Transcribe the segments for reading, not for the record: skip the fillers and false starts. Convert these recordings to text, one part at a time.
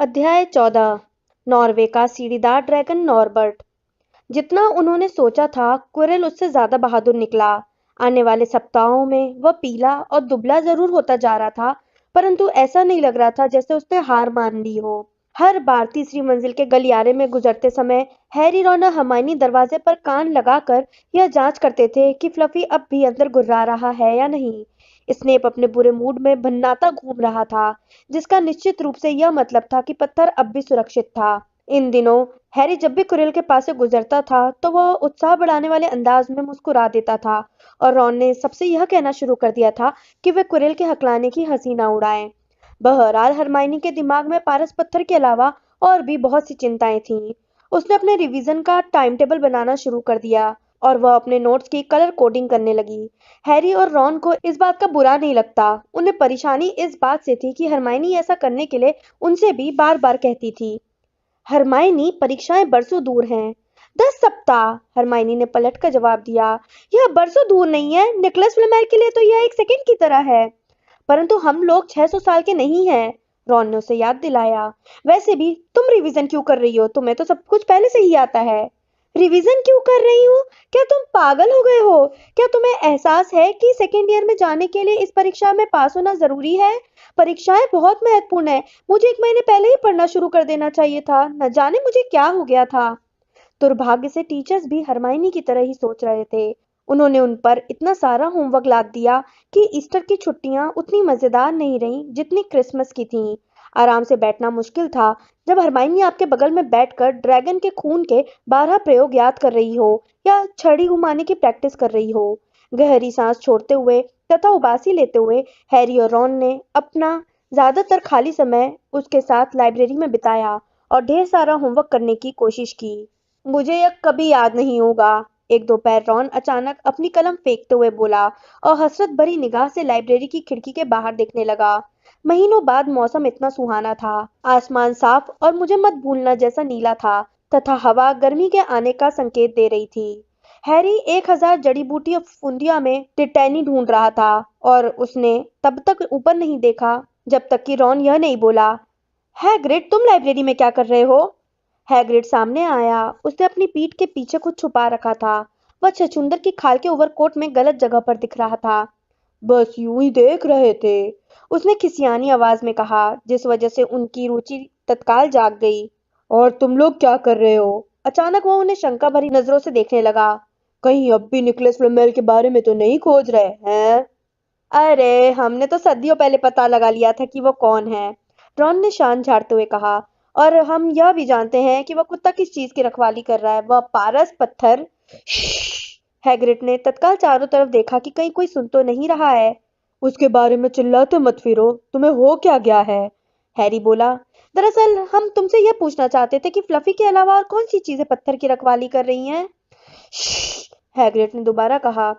अध्याय 14। नॉर्वे का सीढ़ीदार ड्रैगन नॉर्बर्ट। जितना उन्होंने सोचा था, क्विरल उससे ज्यादा बहादुर निकला। आने वाले सप्ताहों में वह पीला और दुबला जरूर होता जा रहा था, परंतु ऐसा नहीं लग रहा था जैसे उसने हार मान ली हो। हर बार तीसरी मंजिल के गलियारे में गुजरते समय हैरी, रॉन और हरमाइनी दरवाजे पर कान लगाकर यह जांच करते थे कि फ्लफी अब भी अंदर गुर्रा रहा है या नहीं। स्नेप अपने बुरे मूड में भन्नाता घूम रहा था, जिसका निश्चित रूप से यह मतलब था कि पत्थर अब भी सुरक्षित था। इन दिनों हैरी जब भी कुरिल के पास से गुजरता था तो वह उत्साह बढ़ाने वाले अंदाज में मुस्कुरा देता था, और रॉन ने सबसे यह कहना शुरू कर दिया था कि वे कुरिल के हकलाने की हंसी ना उड़ाएं। बहरहाल हरमाइनी के दिमाग में पारस पत्थर के अलावा और भी बहुत सी चिंताएं थीं। उसने अपने रिवीजन का टाइम टेबल बनाना शुरू कर दिया और वह अपने नोट्स की कलर कोडिंग करने लगी। हैरी और रॉन को इस बात का बुरा नहीं लगता। उन्हें परेशानी इस बात से थी कि हरमाइनी ऐसा करने के लिए उनसे भी बार बार कहती थी। हरमाइनी, परीक्षाएं बरसों दूर हैं। 10 सप्ताह, हरमाइनी ने पलट कर जवाब दिया। यह बरसों दूर नहीं है, निकोलस फ्लेमेल के लिए तो यह एक सेकंड की तरह है। परंतु हम लोग 600 साल के नहीं हैं, रॉन ने उसे याद दिलाया। वैसे भी तुम रिवीजन क्यों कर रही हो? तुम्हें तो सब कुछ पहले से ही आता है। रिवीजन क्यों कर रही हूँ? क्या तुम पागल हो गए हो? क्या तुम्हें एहसास है कि सेकेंड ईयर में जाने के लिए इस परीक्षा में पास होना जरूरी है? परीक्षाएं बहुत महत्वपूर्ण है। मुझे 1 महीने पहले ही पढ़ना शुरू कर देना चाहिए था। न जाने मुझे क्या हो गया था। दुर्भाग्य से टीचर्स भी हरमाइनी की तरह ही सोच रहे थे। उन्होंने उन पर इतना सारा होमवर्क लाद दिया कि ईस्टर की छुट्टियां उतनी मजेदार नहीं रहीं जितनी क्रिसमस की थीं। आराम से बैठना मुश्किल था जब हरमाइनी आपके बगल में बैठकर ड्रैगन के खून के 12 प्रयोग याद कर रही हो या छड़ी घुमाने की प्रैक्टिस कर रही हो। गहरी सांस छोड़ते हुए तथा उबासी लेते हुए हैरी और रॉन ने अपना ज्यादातर खाली समय उसके साथ लाइब्रेरी में बिताया और ढेर सारा होमवर्क करने की कोशिश की। मुझे यह कभी याद नहीं होगा, एक दोपहर रॉन अचानक अपनी कलम फेंकते हुए बोला और हसरत भरी निगाह से लाइब्रेरी की खिड़की के बाहर देखने लगा। महीनों बाद मौसम इतना सुहाना था। आसमान साफ और मुझे मत भूलना जैसा नीला था तथा हवा गर्मी के आने का संकेत दे रही थी। हैरी 1000 जड़ी बूटी फुंदिया में टिटैनी ढूंढ रहा था और उसने तब तक ऊपर नहीं देखा जब तक कि रॉन यह नहीं बोला, हैग्रिड, तुम लाइब्रेरी में क्या कर रहे हो? हैग्रिड सामने आया। उसने अपनी पीठ के पीछे कुछ छुपा रखा था। वह छछूंदर की खाल के ओवरकोट में गलत जगह पर दिख रहा था। बस यूं ही देख रहे थे, उसने खिसियानी आवाज में कहा, जिस वजह से उनकी रुचि तत्काल जाग गई। और तुम लोग क्या कर रहे हो? अचानक वह उन्हें शंका भरी नजरों से देखने लगा। कहीं अब भी निकोलस फ्लेमेल के बारे में तो नहीं खोज रहे हैं? अरे, हमने तो सदियों पहले पता लगा लिया था कि वो कौन है, रॉन ने शान झाड़ते हुए कहा। और हम यह भी जानते हैं कि वह कुत्ता किस चीज की रखवाली कर रहा है। वह पारस पत्थर। हैग्रिड ने तत्काल चारों तरफ देखा कि कहीं कोई सुन तो नहीं रहा है। उसके बारे में चिल्लाते मत फिरो, तुम्हें हो क्या गया है? हैरी बोला। दरअसल हम तुमसे यह पूछना चाहते थे कि फ्लफी के अलावा और कौन सी चीजें पत्थर की रखवाली कर रही हैं? हैग्रिड ने दोबारा कहा।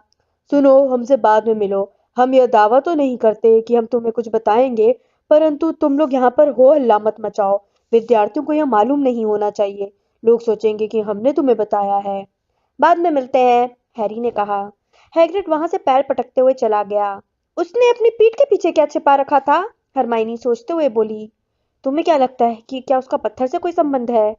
सुनो, हमसे बाद में मिलो। हम यह दावा तो नहीं करते कि हम तुम्हें कुछ बताएंगे, परंतु तुम लोग यहाँ पर हो हल्ला मत मचाओ। विद्यार्थियों को यह मालूम नहीं होना चाहिए। लोग सोचेंगे कि हमने तुम्हें बताया है। बाद में मिलते हैं, हैरी ने कहा। हैग्रिड वहां से पैर पटकते हुए चला गया। उसने अपनी पीठ के पीछे क्या छिपा रखा था? हरमाइनी सोचते हुए बोली। तुम्हें क्या लगता है कि क्या उसका पत्थर से कोई संबंध है?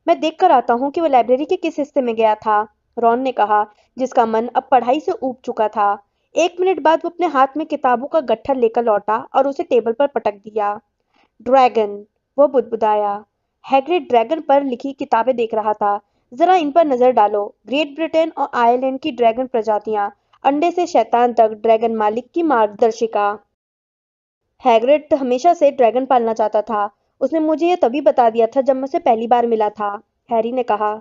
मैं देख कर आता हूँ कि वो लाइब्रेरी के किस हिस्से में गया था, रॉन ने कहा, जिसका मन अब पढ़ाई से ऊब चुका था। 1 मिनट बाद वो अपने हाथ में किताबों का गट्ठर लेकर लौटा और उसे टेबल पर पटक दिया। ड्रैगन, वो बुदबुदाया। हैग्रिड ड्रैगन पर लिखी किताबें देख रहा था। जरा इन पर नजर डालो। ग्रेट ब्रिटेन और आयरलैंड की ड्रैगन प्रजातियां, अंडे से शैतान तक, ड्रैगन मालिक की मार्गदर्शिका। हैग्रिड हमेशा से ड्रैगन पालना चाहता था। उसने मुझे यह तभी बता दिया था जब मैं उसे पहली बार मिला था, हैरी ने कहा।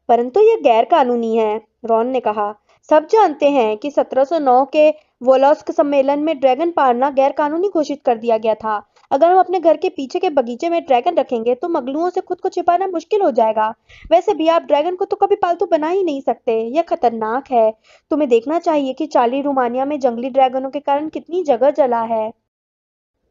परंतु यह गैर कानूनी है, रॉन ने कहा। सब जानते हैं कि 1709 के वोलोस्क सम्मेलन में ड्रैगन पालना गैर कानूनी घोषित कर दिया गया था। अगर हम अपने घर के पीछे के बगीचे में ड्रैगन रखेंगे तो मगलुओं से खुद को छिपाना मुश्किल हो जाएगा। वैसे भी आप ड्रैगन को तो कभी पालतू बना ही नहीं सकते। यह खतरनाक है। तुम्हें देखना चाहिए कि चार्ली रोमानिया में जंगली ड्रैगनों के कारण कितनी जगह जला है।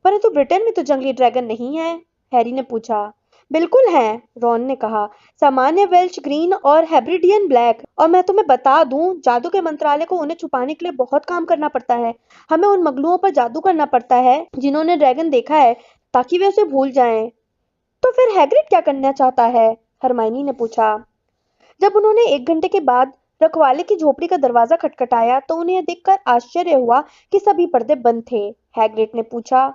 परंतु ब्रिटेन में तो जंगली ड्रैगन नहीं है, हैरी ने पूछा। बिल्कुल है, रॉन ने कहा। सामान्य वेल्च ग्रीन और हेब्रिडियन ब्लैक। और मैं तुम्हें बता दूं, जादू के मंत्रालय को उन्हें छुपाने के लिए बहुत काम करना पड़ता है। हमें उन मगलुओं पर जादू करना पड़ता है जिन्होंने ड्रैगन देखा है, ताकि वे उसे भूल जाएं। तो फिर हैग्रिड क्या करना चाहता है? हरमाइनी ने पूछा। जब उन्होंने 1 घंटे के बाद रखवाले की झोपड़ी का दरवाजा खटखटाया तो उन्हें यह देखकर आश्चर्य हुआ कि सभी पर्दे बंद थे। हैग्रिड ने पूछा,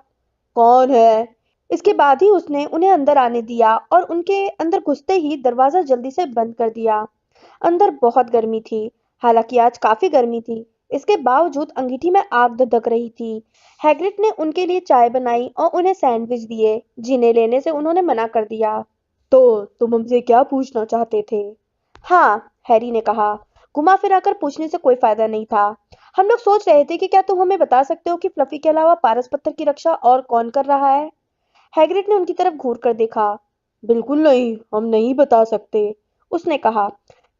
कौन है? इसके बाद ही उसने उन्हें अंदर आने दिया और उनके अंदर घुसते ही दरवाजा जल्दी से बंद कर दिया। अंदर बहुत गर्मी थी। हालांकि आज काफी गर्मी थी, इसके बावजूद अंगीठी में आग धधक रही थी। हैग्रिड ने उनके लिए चाय बनाई और उन्हें सैंडविच दिए, जिन्हें लेने से उन्होंने मना कर दिया। तो तुम हमसे क्या पूछना चाहते थे? हाँ, हैरी ने कहा। घुमा फिराकर पूछने से कोई फायदा नहीं था। हम लोग सोच रहे थे कि क्या तुम हमें बता सकते हो कि फ्लफी के अलावा पारस पत्थर की रक्षा और कौन कर रहा है? हैग्रिड ने उनकी तरफ घूर कर देखा। बिल्कुल नहीं, हम नहीं बता सकते, उसने कहा।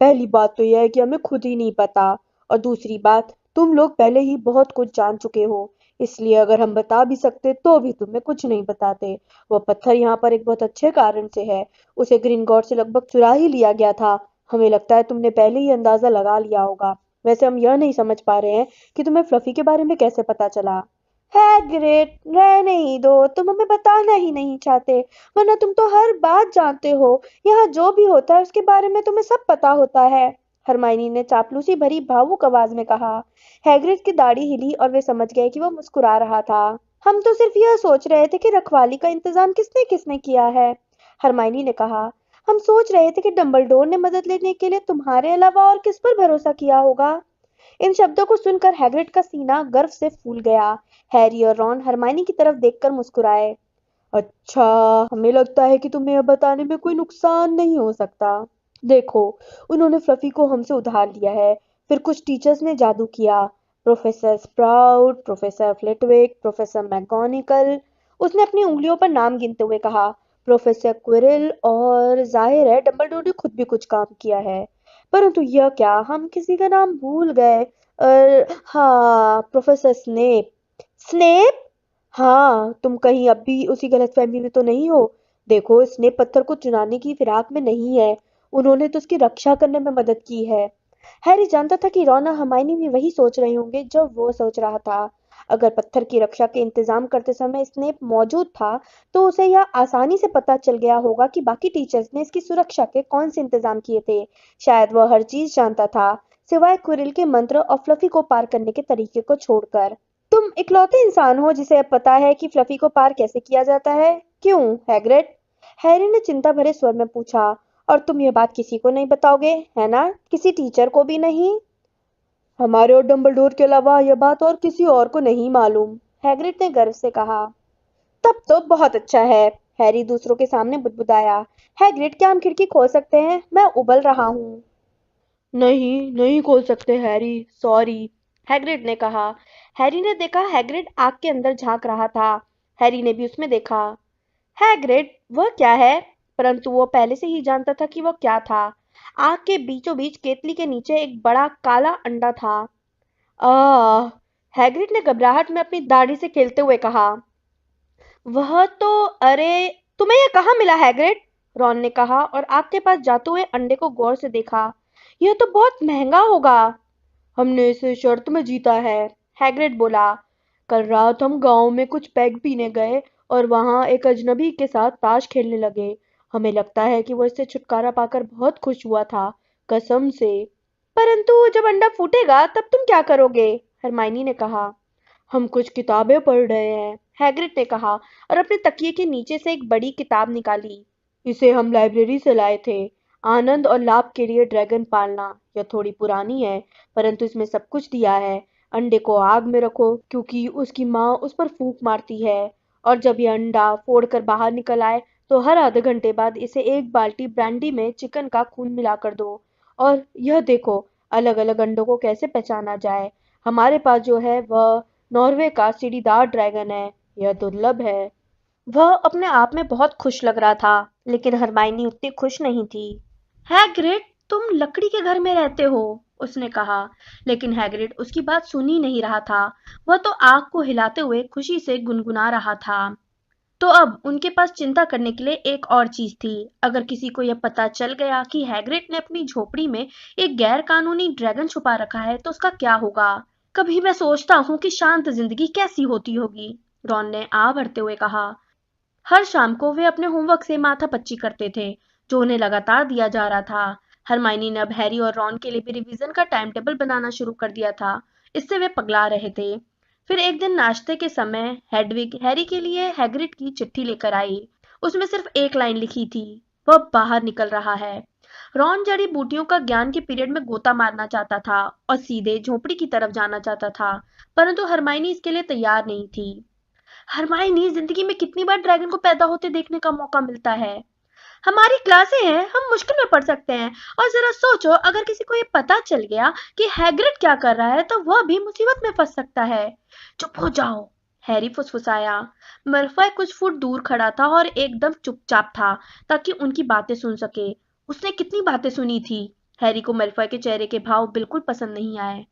पहली बात तो यह है कि हमें खुद ही नहीं पता, और दूसरी बात, तुम लोग पहले ही बहुत कुछ जान चुके हो, इसलिए अगर हम बता भी सकते तो भी तुम्हें कुछ नहीं बताते। वह पत्थर यहाँ पर एक बहुत अच्छे कारण से है। उसे ग्रीन गॉड से लगभग चुरा ही लिया गया था। हमें लगता है तुमने पहले ही अंदाजा लगा लिया होगा। वैसे हम यह नहीं समझ पा रहे हैं कि तुम्हें फ्लफी के बारे में कैसे पता चला। हैग्रिड, रहने ही दो, तुम हमें बताना ही नहीं चाहते, वरना तुम तो हर बात जानते हो। यहाँ जो भी होता है उसके बारे में तुम्हें सब पता होता है, हरमाइनी ने चापलूसी भरी भावुक आवाज में कहा। हैग्रिड की दाढ़ी हिली और वे समझ गए कि वह मुस्कुरा रहा था। हम तो सिर्फ यह सोच रहे थे कि रखवाली का इंतजाम किसने किसने किया है, हरमाइनी ने कहा। हम सोच रहे थे कि डंबलडोर ने मदद लेने के लिए तुम्हारे अलावा और किस पर भरोसा किया होगा। इन शब्दों को सुनकर हैग्रिड का सीना गर्व से फूल गया। हैरी और रॉन हरमाइनी की तरफ देखकर मुस्कुराए। अच्छा, हमें लगता है कि तुम्हें यह बताने में कोई नुकसान नहीं हो सकता। देखो, उन्होंने फ्लफी को हमसे उधार लिया है, फिर कुछ टीचर्स ने जादू किया। Professor sprout, professor Flitwick, professor McGonagall, उसने अपनी उंगलियों पर नाम गिनते हुए कहा, प्रोफेसर क्विरिल, और जाहिर है डंबलडोर ने खुद भी कुछ काम किया है। परंतु यह क्या, हम किसी का नाम भूल गए। हाँ, प्रोफेसर स्नेप। स्नेप? हाँ, तुम कहीं अब भी उसी गलतफहमी में तो नहीं हो? देखो, स्नेप पत्थर को चुराने की फिराक में नहीं है, उन्होंने तो उसकी रक्षा करने में मदद की है। हैरी जानता था कि रॉन और हरमाइनी भी वही सोच रहे होंगे जो वो सोच रहा था। अगर पत्थर की रक्षा के इंतजाम करते समय स्नेप मौजूद था, तो उसे यह आसानी से पता चल गया होगा कि बाकी टीचर्स ने इसकी सुरक्षा के कौन से इंतजाम किए थे। शायद वह हर चीज जानता था, सिवाय क्विरिल के मंत्र और फ्लफी को पार करने के तरीके को छोड़कर। तुम इकलौते इंसान हो जिसे अब पता है कि फ्लफी को पार कैसे किया जाता है। क्यों, हैग्रिड? हैरी ने चिंता भरे स्वर में पूछा। और तुम ये बात किसी को नहीं बताओगे, है ना? किसी टीचर को भी नहीं? हमारे और डंबलडोर के अलावा यह बात और किसी और को नहीं मालूम, हैग्रिड ने गर्व से कहा। तब तो बहुत अच्छा है, हैरी दूसरों के सामने बुदबुदाया। हैग्रिड, क्या हम खिड़की खोल सकते हैं? मैं उबल रहा हूँ। नहीं, नहीं खोल सकते हैरी, सॉरी, हैग्रिड ने कहा। हैरी ने देखा हैग्रिड आग के अंदर झांक रहा था। हैरी ने भी उसमें देखा। हैग्रिड, वह क्या है? परंतु वो पहले से ही जानता था कि वह क्या था। आग के बीचों बीच केतली के नीचे एक बड़ा काला अंडा था। आह! हैग्रिड ने घबराहट में अपनी दाढ़ी से खेलते हुए कहा। वह तो, अरे, तुम्हें यह कहाँ मिला हैग्रिड? रॉन ने कहा और आग के पास जाते हुए अंडे को गौर से देखा। यह तो बहुत महंगा होगा। हमने इसे शर्त में जीता है, हैग्रिड बोला। कल रात हम गांव में कुछ पैग पीने गए और वहां एक अजनबी के साथ ताश खेलने लगे। हमें लगता है कि वो इससे छुटकारा पाकर बहुत खुश हुआ था, कसम से। परंतु जब अंडा फूटेगा तब तुम क्या करोगे, हरमाइनी ने कहा। हम कुछ किताबें पढ़ रहे हैं, हैग्रिड ने कहा और अपने तकिए के नीचे से एक बड़ी किताब निकाली। इसे हम लाइब्रेरी से लाए थे, आनंद और लाभ के लिए ड्रैगन पालना। यह थोड़ी पुरानी है, परंतु इसमें सब कुछ दिया है। अंडे को आग में रखो क्योंकि उसकी माँ उस पर फूंक मारती है, और जब यह अंडा फोड़कर बाहर निकल आए तो हर आधे घंटे बाद इसे एक बाल्टी ब्रांडी में चिकन का खून मिलाकर दो। और यह देखो, अलग अलग अंडों को कैसे पहचाना जाए। हमारे पास जो है वह नॉर्वे का सीढ़ीदार ड्रैगन है। यह दुर्लभ है। वह अपने आप में बहुत खुश लग रहा था, लेकिन हरमाइनी उतनी खुश नहीं थी। हैग्रिड, तुम लकड़ी के घर में रहते हो, उसने कहा। लेकिन हैग्रिड उसकी बात सुन ही नहीं रहा था। वह तो आग को हिलाते हुए खुशी से गुनगुना रहा था। तो अब उनके पास चिंता करने के लिए एक और चीज थी। अगर किसी को यह पता चल गया कि हैग्रिड ने अपनी झोपड़ी में एक गैर कानूनी ड्रैगन छुपा रखा है तो उसका क्या होगा। कभी मैं सोचता हूँ कि शांत जिंदगी कैसी होती होगी, रॉन ने आ भरते हुए कहा। हर शाम को वे अपने होमवर्क से माथापच्ची करते थे, जो उन्हें लगातार दिया जा रहा था। हरमाइनी ने अब हैरी और रॉन के लिए भी रिवीजन का टाइम टेबल बनाना शुरू कर दिया था। इससे वे पगला रहे थे। फिर एक दिन नाश्ते के समय हेडविग हैरी के लिए हैग्रिड की चिट्ठी लेकर आई। उसमें सिर्फ एक लाइन लिखी थी, वह बाहर निकल रहा है। रॉन जड़ी बूटियों का ज्ञान के पीरियड में गोता मारना चाहता था और सीधे झोपड़ी की तरफ जाना चाहता था, परंतु हरमाइनी इसके लिए तैयार नहीं थी। हरमाइनी, जिंदगी में कितनी बार ड्रैगन को पैदा होते देखने का मौका मिलता है। हमारी क्लासें हैं, हम मुश्किल में पड़ सकते हैं। और जरा सोचो, अगर किसी को ये पता चल गया कि हैग्रिड क्या कर रहा है तो वह भी मुसीबत में फंस सकता है। चुप हो जाओ, हैरी फुसफुसाया। मर्फय कुछ फुट दूर खड़ा था और एकदम चुपचाप था, ताकि उनकी बातें सुन सके। उसने कितनी बातें सुनी थी। हैरी को मर्फय के चेहरे के भाव बिल्कुल पसंद नहीं आए।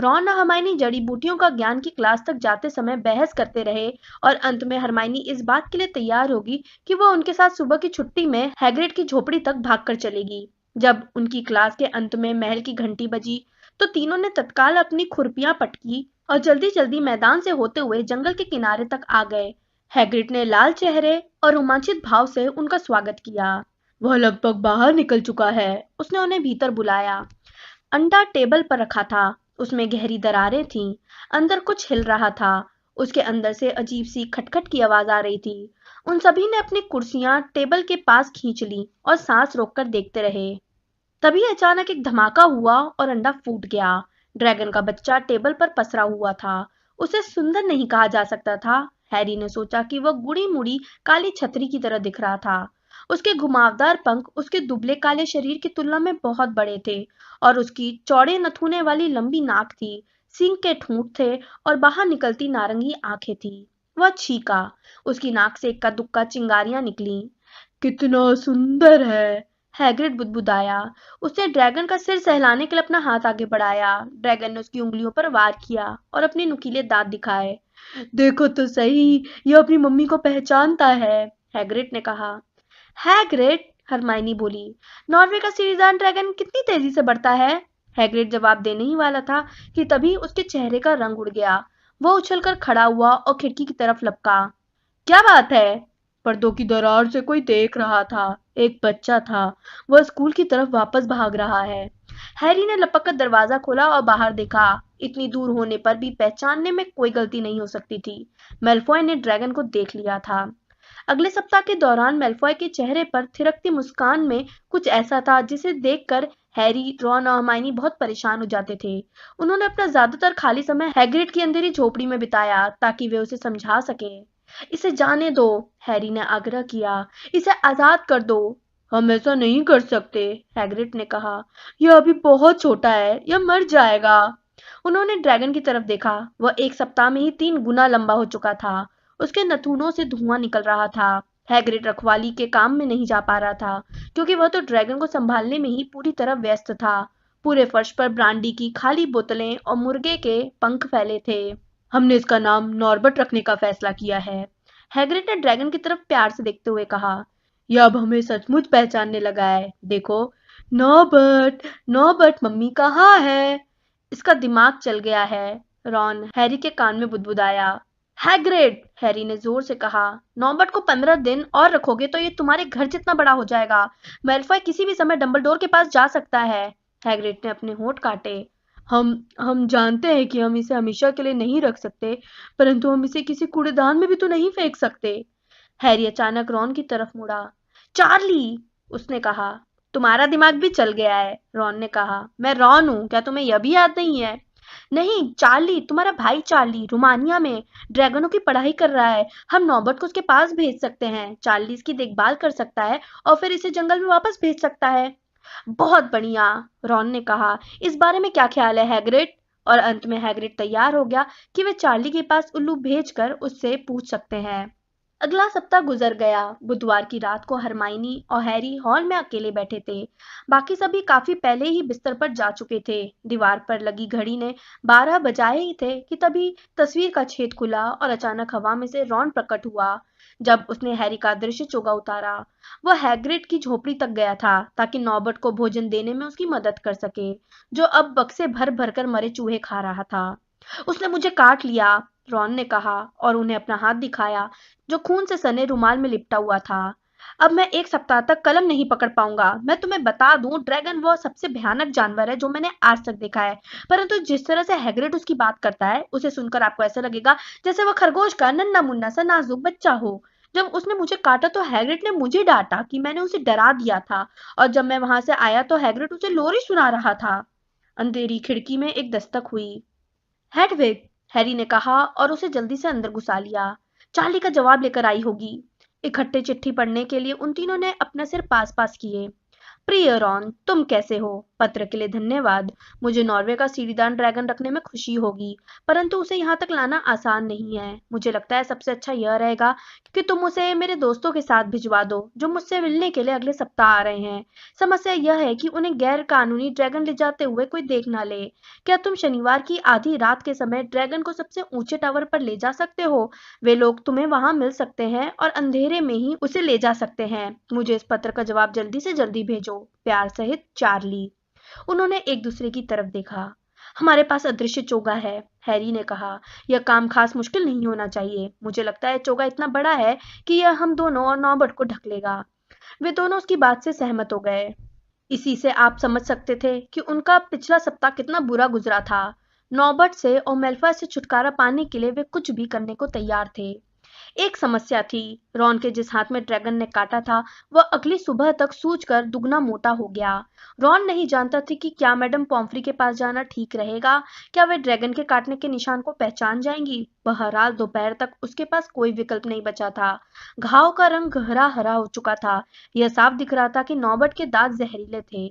रॉन और हरमाइनी जड़ी बूटियों का ज्ञान की क्लास तक जाते समय बहस करते रहे और अंत में हरमाइनी इस बात के लिए तैयार होगी कि वह उनके साथ सुबह की छुट्टी में हैग्रिड की झोपड़ी तक भागकर चलेगी। जब उनकी क्लास के अंत में महल की घंटी बजी तो तीनों ने तत्काल अपनी खुरपियां पटकी और जल्दी जल्दी मैदान से होते हुए जंगल के किनारे तक आ गए। हैग्रिड ने लाल चेहरे और रोमांचित भाव से उनका स्वागत किया। वह लगभग बाहर निकल चुका है। उसने उन्हें भीतर बुलाया। अंडा टेबल पर रखा था। उसमें गहरी दरारें थीं। अंदर कुछ हिल रहा था। उसके अंदर से अजीब सी खटखट की आवाज आ रही थी। उन सभी ने अपनी कुर्सियां टेबल के पास खींच ली और सांस रोककर देखते रहे। तभी अचानक एक धमाका हुआ और अंडा फूट गया। ड्रैगन का बच्चा टेबल पर पसरा हुआ था। उसे सुंदर नहीं कहा जा सकता था। हैरी ने सोचा कि वह गुड़ी मुड़ी काली छतरी की तरह दिख रहा था। उसके घुमावदार पंख उसके दुबले काले शरीर की तुलना में बहुत बड़े थे और उसकी चौड़े नथुने वाली लंबी नाक थी। सींग के ठूंठ थे और बाहर निकलती नारंगी आंखें थी। वह छींका। उसकी नाक से इक्का दुक्का चिंगारियां निकली। कितना सुंदर है, हैग्रिड बुदबुदाया। उसने ड्रैगन का सिर सहलाने के लिए अपना हाथ आगे बढ़ाया। ड्रैगन ने उसकी उंगलियों पर वार किया और अपने नुकीले दांत दिखाए। देखो तो सही, यह अपनी मम्मी को पहचानता है, हैग्रिड ने कहा। हैग्रिड, हरमाइनी बोली, नॉर्वे का सीढ़ीदार ड्रैगन कितनी तेजी से बढ़ता है। हैग्रिड जवाब देने ही वाला था कि तभी उसके चेहरे का रंग उड़ गया। वह उछलकर खड़ा हुआ और खिड़की की तरफ लपका। क्या बात है? पर्दों की दरार से कोई देख रहा था। एक बच्चा था। वह स्कूल की तरफ वापस भाग रहा है। हैरी ने लपक कर दरवाजा खोला और बाहर देखा। इतनी दूर होने पर भी पहचानने में कोई गलती नहीं हो सकती थी। मेलफॉय ने ड्रैगन को देख लिया था। अगले सप्ताह के दौरान मेलफॉय के चेहरे पर थिरकती मुस्कान में कुछ ऐसा था जिसे देखकर हैरी, रॉन और हरमाइनी बहुत परेशान हो जाते थे। उन्होंने अपना ज्यादातर खाली समय हैग्रिड की अंधेरी झोपड़ी में बिताया ताकि वे उसे समझा सके। इसे जाने दो, हैरी ने आग्रह किया। इसे आजाद कर दो। हम ऐसा नहीं कर सकते, हैग्रिड ने कहा। यह अभी बहुत छोटा है, यह मर जाएगा। उन्होंने ड्रैगन की तरफ देखा। वह एक सप्ताह में ही 3 गुना लंबा हो चुका था। उसके नथुनों से धुआं निकल रहा था। हैग्रिड रखवाली के काम में नहीं जा पा रहा था, क्योंकि वह तो ड्रैगन को संभालने में ही पूरी तरह व्यस्त था। पूरे फर्श पर ब्रांडी की खाली बोतलें और मुर्गे के पंख फैले थे। हमने इसका नाम नॉर्बर्ट रखने का फैसला किया है, हैग्रिड ने ड्रैगन की तरफ प्यार से देखते हुए कहा। यह अब हमें सचमुच पहचानने लगा है। देखो, नॉर्बर्ट, नॉर्बर्ट मम्मी कहाँ है? इसका दिमाग चल गया है, रॉन हैरी के कान में बुदबुदाया। हैग्रिड, हैरी ने जोर से कहा, नॉर्बर्ट को 15 दिन और रखोगे तो ये तुम्हारे घर जितना बड़ा हो जाएगा। मेलफॉय किसी भी समय डंबलडोर के पास जा सकता है। हैग्रिड ने अपने होंठ काटे। हम जानते हैं कि हम इसे हमेशा के लिए नहीं रख सकते, परंतु हम इसे किसी कूड़ेदान में भी तो नहीं फेंक सकते। हैरी अचानक रॉन की तरफ मुड़ा। चार्ली, उसने कहा। तुम्हारा दिमाग भी चल गया है, रॉन ने कहा। मैं रॉन हूं, क्या तुम्हें यह भी याद नहीं है? नहीं, चार्ली, तुम्हारा भाई चार्ली रोमानिया में ड्रैगनों की पढ़ाई कर रहा है। हम नॉर्बर्ट को उसके पास भेज सकते हैं। चार्ली इसकी देखभाल कर सकता है और फिर इसे जंगल में वापस भेज सकता है। बहुत बढ़िया, रॉन ने कहा। इस बारे में क्या ख्याल है, हैग्रिड? और अंत में हैग्रिड तैयार हो गया कि वे चार्ली के पास उल्लू भेजकर उससे पूछ सकते हैं। अगला सप्ताह गुजर गया। बुधवार की रात को हरमाइनी और हैरी हॉल में अकेले बैठे थे। बाकी सभी काफी पहले ही बिस्तर पर जा चुके थे। दीवार पर लगी घड़ी ने 12 बजाए ही थे कि तभी तस्वीर का छेद खुला और अचानक हवा में से रॉन प्रकट हुआ। जब उसने हैरी का दृश्य चोगा उतारा, वह हैग्रिड की झोपड़ी तक गया था ताकि नॉर्बर्ट को भोजन देने में उसकी मदद कर सके, जो अब बक्से भर भर कर मरे चूहे खा रहा था। उसने मुझे काट लिया, रॉन ने कहा और उन्हें अपना हाथ दिखाया जो खून से सने रुमाल में लिपटा हुआ था। अब मैं 1 सप्ताह तक कलम नहीं पकड़ पाऊंगा। मैं तुम्हें बता दूं, ड्रैगन वो सबसे भयानक जानवर है जो मैंने आज तक देखा है। परंतु जिस तरह से हैग्रिड उसकी बात करता है, उसे सुनकर आपको ऐसा लगेगा जैसे वह खरगोश का नन्हा मुन्ना सा नाजुक बच्चा हो। जब उसने मुझे काटा तो हैग्रिड ने मुझे डांटा कि मैंने उसे डरा दिया था, और जब मैं वहां से आया तो हैग्रिड उसे लोरी सुना रहा था। अंधेरी खिड़की में एक दस्तक हुई। हेडविग, हैरी ने कहा और उसे जल्दी से अंदर घुसा लिया। चार्ली का जवाब लेकर आई होगी। इकट्ठे चिट्ठी पढ़ने के लिए उन तीनों ने अपने सिर पास पास किए। प्रिय रॉन, तुम कैसे हो? पत्र के लिए धन्यवाद। मुझे नॉर्वे का सीढ़ीदार ड्रैगन रखने में खुशी होगी, परंतु उसे यहाँ तक लाना आसान नहीं है। मुझे लगता है सबसे अच्छा यह रहेगा कि तुम उसे मेरे दोस्तों के साथ भिजवा दो जो मुझसे मिलने के लिए अगले सप्ताह आ रहे हैं। समस्या यह है कि उन्हें गैर कानूनी ड्रैगन ले जाते हुए कोई देख ना ले। क्या तुम शनिवार की आधी रात के समय ड्रैगन को सबसे ऊंचे टावर पर ले जा सकते हो? वे लोग तुम्हें वहां मिल सकते हैं और अंधेरे में ही उसे ले जा सकते हैं। मुझे इस पत्र का जवाब जल्दी से जल्दी भेजो। प्यार सहित, चार्ली। उन्होंने एक दूसरे की तरफ देखा। हमारे पास अदृश्य चोगा है, हैरी ने कहा। यह काम खास मुश्किल नहीं होना चाहिए। मुझे लगता है चोगा इतना बड़ा है कि यह हम दोनों और नॉर्बर्ट को ढक लेगा। वे दोनों उसकी बात से सहमत हो गए। इसी से आप समझ सकते थे कि उनका पिछला सप्ताह कितना बुरा गुजरा था। नॉर्बर्ट से और मेल्फॉय से छुटकारा पाने के लिए वे कुछ भी करने को तैयार थे। एक समस्या थी। रॉन के जिस हाथ में ड्रैगन ने काटा था वह अगली सुबह तक सूजकर दुगना मोटा हो गया। रॉन नहीं जानता था कि क्या मैडम पॉम्फ्री के पास जाना ठीक रहेगा। क्या वे ड्रैगन के काटने के निशान को पहचान जाएंगी? बहरहाल दोपहर तक उसके पास कोई विकल्प नहीं बचा था। घाव का रंग गहरा हरा हो चुका था। यह साफ दिख रहा था कि नॉर्बर्ट के दांत जहरीले थे।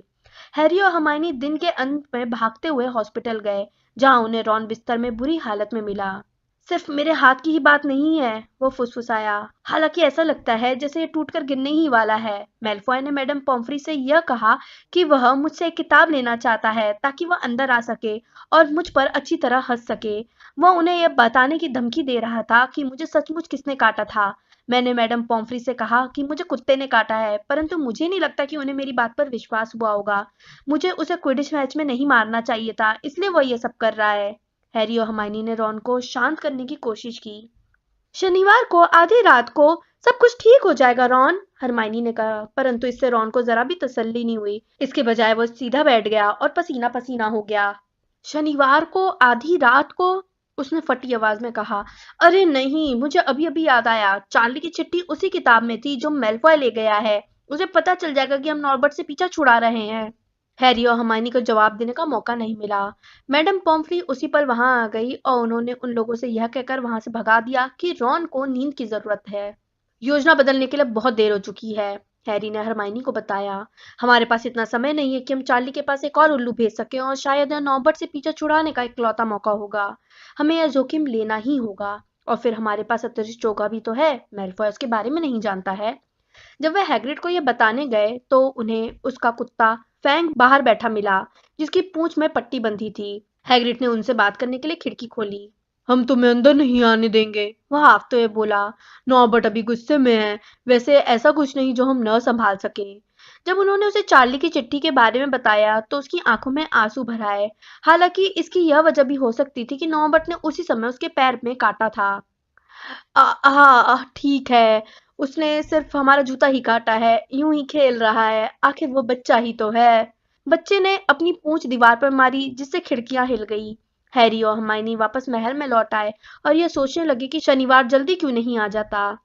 हैरी और हरमाइनी दिन के अंत में भागते हुए हॉस्पिटल गए, जहां उन्हें रॉन बिस्तर में बुरी हालत में मिला। सिर्फ मेरे हाथ की ही बात नहीं है, वो फुसफुसाया। हालांकि ऐसा लगता है जैसे ये टूटकर गिरने ही वाला है। मेल्फॉय ने मैडम पॉम्फ्री से यह कहा कि वह मुझसे एक किताब लेना चाहता है ताकि वह अंदर आ सके और मुझ पर अच्छी तरह हंस सके। वह उन्हें यह बताने की धमकी दे रहा था कि मुझे सचमुच किसने काटा था। मैंने मैडम पॉम्फ्री से कहा कि मुझे कुत्ते ने काटा है, परंतु मुझे नहीं लगता कि उन्हें मेरी बात पर विश्वास हुआ होगा। मुझे उसे क्विडिच मैच में नहीं मारना चाहिए था, इसलिए वह यह सब कर रहा है। हैरी और हरमाइनी ने रॉन को शांत करने की कोशिश की। शनिवार को आधी रात को सब कुछ ठीक हो जाएगा रॉन, हरमाइनी ने कहा, परंतु इससे रॉन को जरा भी तसल्ली नहीं हुई। इसके बजाय वो सीधा बैठ गया और पसीना पसीना हो गया। शनिवार को आधी रात को, उसने फटी आवाज में कहा। अरे नहीं, मुझे अभी अभी याद आया। चार्ली की चिट्ठी उसी किताब में थी जो मेल्फॉय ले गया है। उसे पता चल जाएगा कि हम नॉर्बर्ट से पीछा छुड़ा रहे हैं। हैरी और हरमाइनी को जवाब देने का मौका नहीं मिला। मैडम पॉम्फ्री उसी पल वहां आ गई और उन्होंने उन लोगों से यह कहकर वहां से भगा दिया कि रॉन को नींद की जरूरत है। योजना बदलने के लिए बहुत देर हो चुकी है, हैरी ने हरमाइनी को बताया। हमारे पास इतना समय नहीं है कि हम चार्ली के पास एक और उल्लू भेज सकें, और शायद यह नॉर्बर्ट से पीछा छुड़ाने का इकलौता मौका होगा। हमें यह जोखिम लेना ही होगा। और फिर हमारे पास अतिरिक्त चौका भी तो है। मेल्फॉय उसके बारे में नहीं जानता है। जब वे हैग्रिड को यह बताने गए तो उन्हें उसका कुत्ता फैंग बाहर बैठा मिला, जिसकी पूंछ में पट्टी बंधी थी। हैग्रिड ने उनसे बात करने के लिए खिड़की खोली। हम तुम्हें अंदर नहीं आने देंगे, वह हाँफते हुए बोला। नॉर्बर्ट अभी गुस्से में है। वैसे ऐसा कुछ नहीं जो हम न संभाल सके। जब उन्होंने उसे चार्ली की चिट्ठी के बारे में बताया तो उसकी आंखों में आंसू भर आए। हालांकि इसकी यह वजह भी हो सकती थी कि नॉर्बर्ट ने उसी समय उसके पैर में काटा था। हाँ ठीक है, उसने सिर्फ हमारा जूता ही काटा है, यूं ही खेल रहा है, आखिर वो बच्चा ही तो है। बच्चे ने अपनी पूंछ दीवार पर मारी जिससे खिड़कियां हिल गई। हैरी और हरमाइनी वापस महल में लौट आए और यह सोचने लगे कि शनिवार जल्दी क्यों नहीं आ जाता।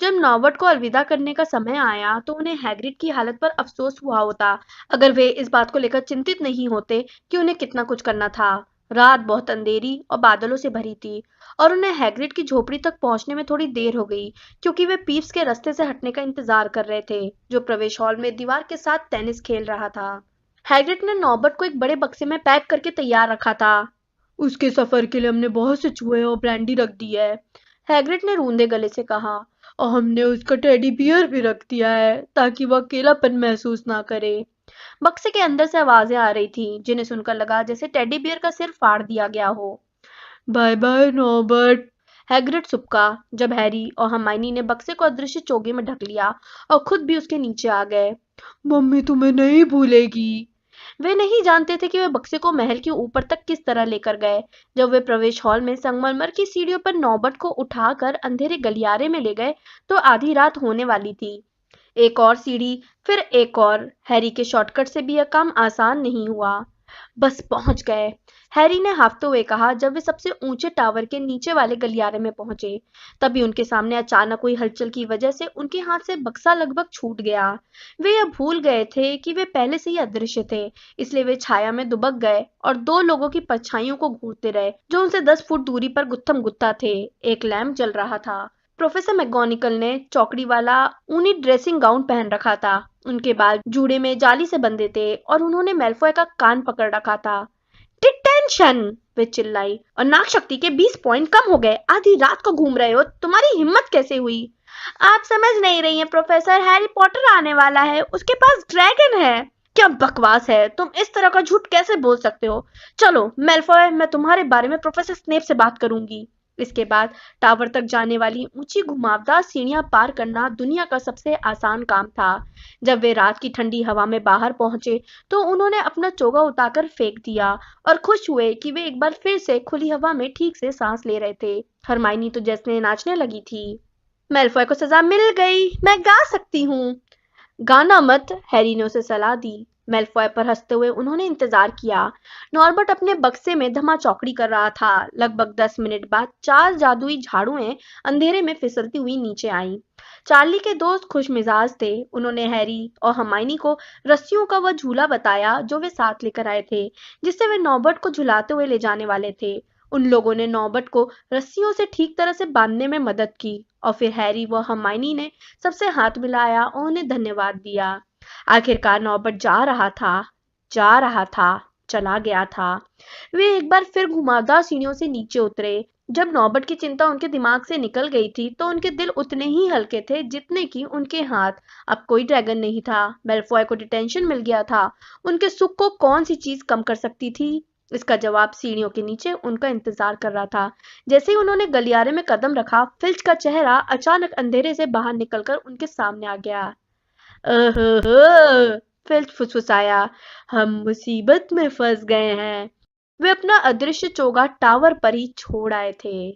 जब नॉर्बर्ट को अलविदा करने का समय आया तो उन्हें हैग्रिड की हालत पर अफसोस हुआ होता, अगर वे इस बात को लेकर चिंतित नहीं होते कि उन्हें कितना कुछ करना था। रात बहुत अंधेरी और बादलों से भरी थी और उन्हें हैग्रिड की झोपड़ी तक पहुंचने में थोड़ी देर हो गई, क्योंकि वे पीप्स के रास्ते से हटने का इंतजार कर रहे थे, जो प्रवेश हॉल में दीवार के साथ टेनिस खेल रहा था। हैग्रिड ने नॉर्बर्ट को एक बड़े बक्से में पैक करके तैयार रखा था। उसके सफर के लिए हमने बहुत से चूहे और ब्रांडी रख दी है, हैग्रिड ने रूंधे गले से कहा। और हमने उसका टेडी बियर भी रख दिया है ताकि वह अकेलापन महसूस ना करे। बक्से के अंदर से आवाजें आ रही थी, जिन्हें सुनकर लगा जैसे टेडी बियर का सिर फाड़ दिया गया हो। बाय बाय नॉर्बर्ट, हैग्रिड सुबका जब हैरी और हरमाइनी ने बक्से को अदृश्य चोगे में ढक लिया और खुद भी उसके नीचे आ गए। मम्मी तुम्हें नहीं भूलेगी। वे नहीं जानते थे कि वे बक्से को महल के ऊपर तक किस तरह लेकर गए। जब वे प्रवेश हॉल में संगमरमर की सीढ़ियों पर नौबत को उठाकर अंधेरे गलियारे में ले गए तो आधी रात होने वाली थी। एक और सीढ़ी, फिर एक और। हैरी के शॉर्टकट से भी यह काम आसान नहीं हुआ। बस पहुंच गए, हैरी ने हाँफते हुए कहा जब वे सबसे ऊंचे टावर के नीचे वाले गलियारे में पहुंचे। तभी उनके सामने अचानक हुई हलचल की वजह से उनके हाथ से बक्सा लगभग छूट गया। वे यह भूल गए थे कि वे पहले से ही अदृश्य थे, इसलिए वे छाया में दुबक गए और दो लोगों की परछाइयों को घूरते रहे जो उनसे 10 फुट दूरी पर गुत्थम गुत्ता थे। एक लैंप जल रहा था। प्रोफेसर मैगोनिकल ने चौकड़ी वाला ऊनी ड्रेसिंग गाउन पहन रखा था। उनके बाल जूड़े में जाली से बंधे थे और उन्होंने मेल्फॉय का कान पकड़ रखा था। डिटेंशन! वे चिल्लाई, और नाक शक्ति के 20 पॉइंट कम हो गए। आधी रात को घूम रहे हो, तुम्हारी हिम्मत कैसे हुई? आप समझ नहीं रही हैं प्रोफेसर, हैरी पॉटर आने वाला है, उसके पास ड्रैगन है। क्या बकवास है, तुम इस तरह का झूठ कैसे बोल सकते हो? चलो मेल्फॉय, मैं तुम्हारे बारे में प्रोफेसर स्नेप से बात करूंगी। इसके बाद टावर तक जाने वाली ऊंची घुमावदार सीढ़ियां पार करना दुनिया का सबसे आसान काम था। जब वे रात की ठंडी हवा में बाहर पहुंचे तो उन्होंने अपना चोगा उतारकर फेंक दिया और खुश हुए कि वे एक बार फिर से खुली हवा में ठीक से सांस ले रहे थे। हरमाइनी तो जैसे नाचने लगी थी। मेल्फॉय को सजा मिल गई, मैं गा सकती हूँ। गाना मत, हैरी ने उसे सलाह दी। मेल्फॉय पर हंसते हुए उन्होंने इंतजार किया। नॉर्बर्ट अपने बक्से में धमा चौकड़ी कर रहा था। लगभग 10 मिनट बाद 4 जादुई झाड़ुएं अंधेरे में फिसलती हुई नीचे आईं। चार्ली के दोस्त खुश मिजाज थे। उन्होंने हैरी और हरमाइनी को रस्सियों का वह झूला बताया जो वे साथ लेकर आए थे, जिससे वे नॉर्बर्ट को झुलाते हुए ले जाने वाले थे। उन लोगों ने नॉर्बर्ट को रस्सियों से ठीक तरह से बांधने में मदद की और फिर हैरी व हरमाइनी ने सबसे हाथ मिलाया और उन्हें धन्यवाद दिया। आखिरकार नौबत जा रहा था, चला गया था। वे एक बार फिर घुमावदार सीढ़ियों से नीचे उतरे। जब नौबत की चिंता उनके दिमाग से निकल गई थी तो उनके दिल उतने ही हल्के थे जितने कि उनके हाथ। अब कोई ड्रैगन नहीं था। मेल्फॉय को डिटेंशन मिल गया था। उनके सुख को कौन सी चीज कम कर सकती थी? इसका जवाब सीढ़ियों के नीचे उनका इंतजार कर रहा था। जैसे ही उन्होंने गलियारे में कदम रखा, फिल्च का चेहरा अचानक अंधेरे से बाहर निकलकर उनके सामने आ गया। अहह, फिल्च फुसफुसाया, हम मुसीबत में फंस गए हैं। वे अपना अदृश्य चोगा टावर पर ही छोड़ आए थे।